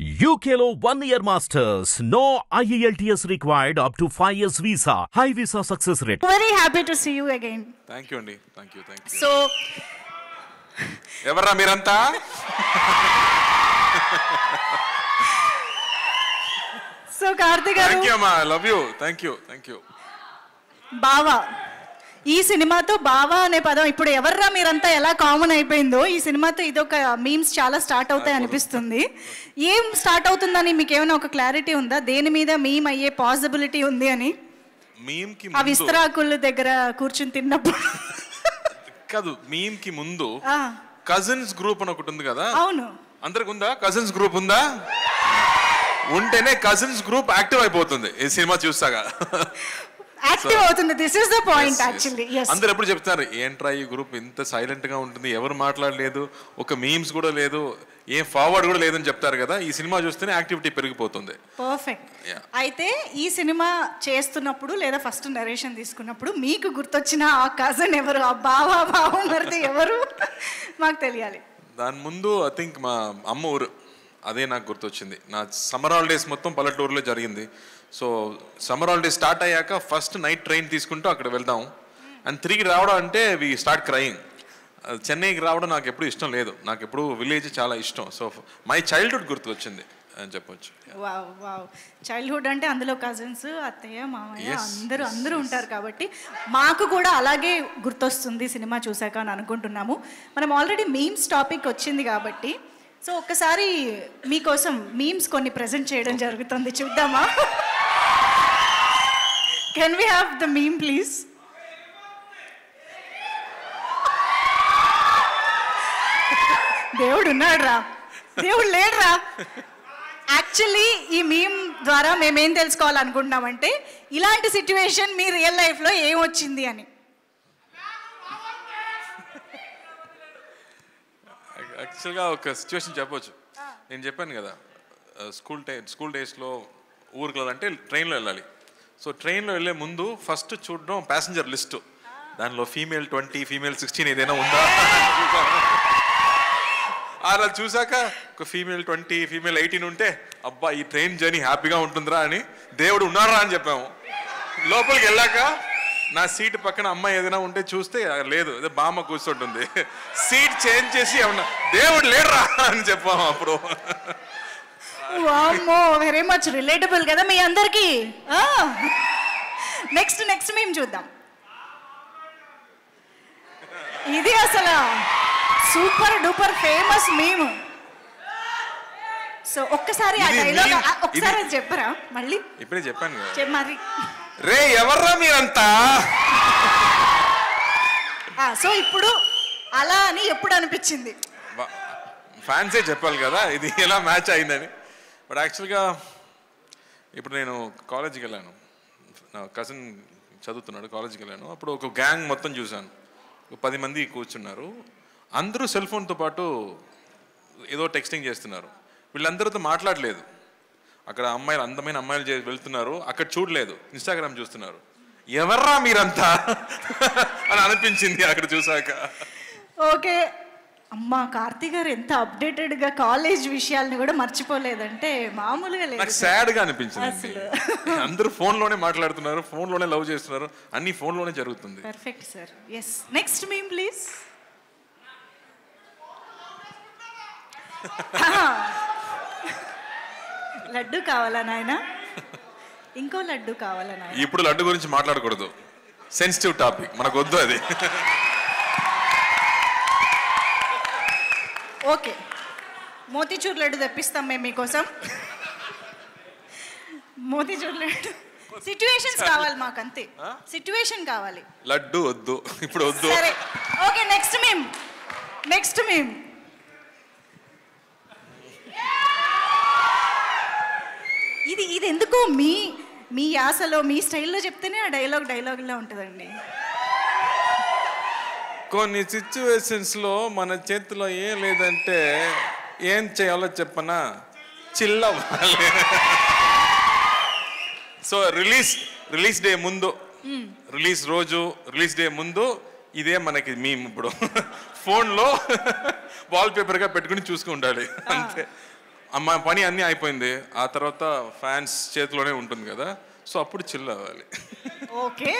UKLO 1 year masters. No IELTS required up to 5 years visa. High visa success rate. Very happy to see you again. Thank you, Andy. Thank you. So, ఎవర్రా మీరంతా? Karthik garu. Thank you, ma. I love you. Thank you. బావా ఈ సినిమాతో బావా అనే పదం ఇప్పుడు ఎవర్రా మీరంతా ఎలా కామన్ అయిపోయిందో ఈ సినిమాతో ఇదొక మీమ్స్ చాలా స్టార్ట్ అవుతాయి అనిపిస్తుంది. ఏం స్టార్ట్ అవుతుందని మీకు ఏమైనా ఒక క్లారిటీ ఉందా? దేని మీద మీమ్ అయ్యే పాసిబిలిటీ ఉంది అని? మీమ్ కి ఆ విస్తరాకుల దగ్గర కూర్చుని తిన్నప్పుడు కాదు, మీమ్ కి ముందు కజిన్స్ గ్రూప్ అని ఒకటి ఉంది కదా. అవును, అందరికి ఉందా? కజిన్స్ గ్రూప్ ఉందా? ఉంటేనే కజిన్స్ గ్రూప్ యాక్టివ్ అయిపోతుంది ఈ సినిమా చూసాగా. యాక్టివ్ అవుతుంది. This is the point actually. yes, అందరూ ఎప్పుడు చెప్తారు, ఏంట్రా ఈ గ్రూప్ ఇంత సైలెంట్ గా ఉంటుంది, ఎవరు మాట్లాడలేదు, ఒక మీమ్స్ కూడా లేదు, ఏం ఫార్వర్డ్ కూడా లేదని చెప్తారు కదా. ఈ సినిమా చూస్తేనే యాక్టివిటీ పెరిగిపోతుంది. పర్ఫెక్ట్. అయితే ఈ సినిమా చేస్తున్నప్పుడు లేదా ఫస్ట్ నరేషన్ తీసుకున్నప్పుడు మీకు గుర్తొచ్చిన ఆ కజన్ ఎవరు, ఆ బావ మరిది ఎవరు మాకు తెలియాలి. దాని ముందు ఐ థింక్ మా అమ్మ ఊరు, అదే నాకు గుర్తొచ్చింది. నా సమ్మర్ హాలిడేస్ మొత్తం పల్లెటూరులో జరిగింది. సో సమ్మర్ హాలిడేస్ స్టార్ట్ అయ్యాక ఫస్ట్ నైట్ ట్రైన్ తీసుకుంటూ అక్కడ వెళ్దాం అండ్ తిరిగి రావడం అంటే వి స్టార్ట్ క్రయింగ్. చెన్నైకి రావడం నాకు ఎప్పుడు ఇష్టం లేదు, నాకు ఎప్పుడు విలేజ్ చాలా ఇష్టం. సో మై చైల్డ్హుడ్ గుర్తుకొచ్చింది అని చెప్పొచ్చు. వావ్, చైల్డ్హుడ్ అంటే అందులో కజిన్స్, అత్తయ్య, మామయ్య అందరూ ఉంటారు కాబట్టి మాకు కూడా అలాగే గుర్తొస్తుంది సినిమా చూసాక అని అనుకుంటున్నాము. మనం ఆల్రెడీ మీమ్స్ టాపిక్ వచ్చింది కాబట్టి సో ఒక్కసారి మీకోసం మీమ్స్ కొన్ని ప్రెజెంట్ చేయడం జరుగుతుంది, చూద్దామా? Can we have the meme please? దేవుడు ఉన్నాడు రా, దేవుడు లేడురా. యాక్చువల్లీ ఈ మీమ్ ద్వారా మేమేం తెలుసుకోవాలనుకుంటున్నామంటే ఇలాంటి సిచ్యువేషన్ మీ రియల్ లైఫ్లో ఏమొచ్చింది అని. యాక్చువల్గా ఒక సిచ్యువేషన్ చెప్పొచ్చు. నేను చెప్పాను కదా, స్కూల్ డేస్లో ఊరికి వెళ్ళాలంటే ట్రైన్లో వెళ్ళాలి. సో ట్రైన్లో వెళ్ళే ముందు ఫస్ట్ చూడడం ప్యాసింజర్ లిస్టు, దానిలో ఫీమేల్ 20 ఫీమేల్ 16 ఏదైనా ఉందా అలా చూసాక ఒక ఫీమేల్ 20 ఫీమేల్ 18 ఉంటే అబ్బా ఈ ట్రైన్ జర్నీ హ్యాపీగా ఉంటుందిరా అని దేవుడు ఉన్నారా అని చెప్పాము. లోపలికి వెళ్ళాక నా సీట్ పక్కన అమ్మాయి ఏదైనా ఉంటే చూస్తే లేదు, అదే బామ్మ కూర్చుంటుంది. సీట్ చేంజ్ చేసి ఏమన్నా దేవుడు లేడరా అని చెప్పాము అప్పుడు. వామ్మో, వెరీ మచ్ రిలేటబుల్ కదా మీ అందరికి. నెక్స్ట్ మేము చూద్దాం. ఇది అసలు super duper famous meme. So ఒక్కసారి ఆ డైలాగ్ ఒకసారి చెప్పరా మళ్ళీ? ఇప్పుడే చెప్పాను కదా. మరి రే ఎవర్రా మీరంతా. సో ఇప్పుడు అలా అని ఎప్పుడు అనిపించింది? ఫ్యాన్సే చెప్పాలి కదా ఇది ఎలా మ్యాచ్ అయిందని. బట్ యాక్చువల్గా ఇప్పుడు నేను కాలేజీకి వెళ్ళాను, నా కజిన్ చదువుతున్నాడు, కాలేజీకి వెళ్ళాను. అప్పుడు ఒక గ్యాంగ్ మొత్తం చూశాను, 10 మంది కూర్చున్నారు. అందరూ సెల్ ఫోన్తో పాటు ఏదో టెక్స్టింగ్ చేస్తున్నారు. వీళ్ళందరితో మాట్లాడలేదు. అక్కడ అమ్మాయిలు, అందమైన అమ్మాయిలు వెళ్తున్నారు, అక్కడ చూడలేదు, ఇన్స్టాగ్రామ్ చూస్తున్నారు. ఎవర్రా మీరంతా అని అనిపించింది అక్కడ చూసాక. ఓకే, అమ్మా కార్తీక్ గారు ఎంత అప్డేటెడ్గా కాలేజ్ విషయాల్ని కూడా మర్చిపోలేదంటే మామూలుగా లేదు. నాకు సాడ్గా అనిపించింది. అందరూ ఫోన్లోనే మాట్లాడుతున్నారు, ఫోన్లోనే లవ్ చేస్తున్నారు, అన్ని ఫోన్లోనే జరుగుతుంది. Perfect sir. Yes, next meme please. Laddu కావాలా నాయన? ఇంకో లడ్డు కావాలా నాయన? ఇప్పుడు లడ్డు గురించి మాట్లాడకూడదు, సెన్సిటివ్ టాపిక్, మనకు వద్దు అది. ఓకే, మోతీచూర్ లడ్డు తెప్పిస్తాం మేము మీకోసం. మోతీచూర్ లడ్డు సిచ్యువేషన్స్ కావాలి మాకు, అంతే. సిచ్యువేషన్ కావాలి, లడ్డు వద్దు, ఇప్పుడు వద్దు. సరే ఓకే, నెక్స్ట్ మీమ్. ఇది ఎందుకో మీ యాసలో మీ స్టైల్లో చెప్తేనే ఆ డైలాగ్లా ఉంటుందండి. కొన్ని సిచ్యువేషన్స్లో మన చేతిలో ఏం లేదంటే ఏం చేయాలో చెప్పనా, చిల్లవ్వాలి. సో రిలీజ్ డే ముందు, రిలీజ్ డే ముందు ఇదే మనకి మీమ్. ఇప్పుడు ఫోన్లో వాల్ పేపర్గా పెట్టుకుని చూసుకుంటాలి అంతే. మా పని అన్నీ అయిపోయింది, ఆ తర్వాత ఫ్యాన్స్ చేతిలోనే ఉంటుంది కదా, సో అప్పుడు చిల్ అవ్వాలి. ఓకే.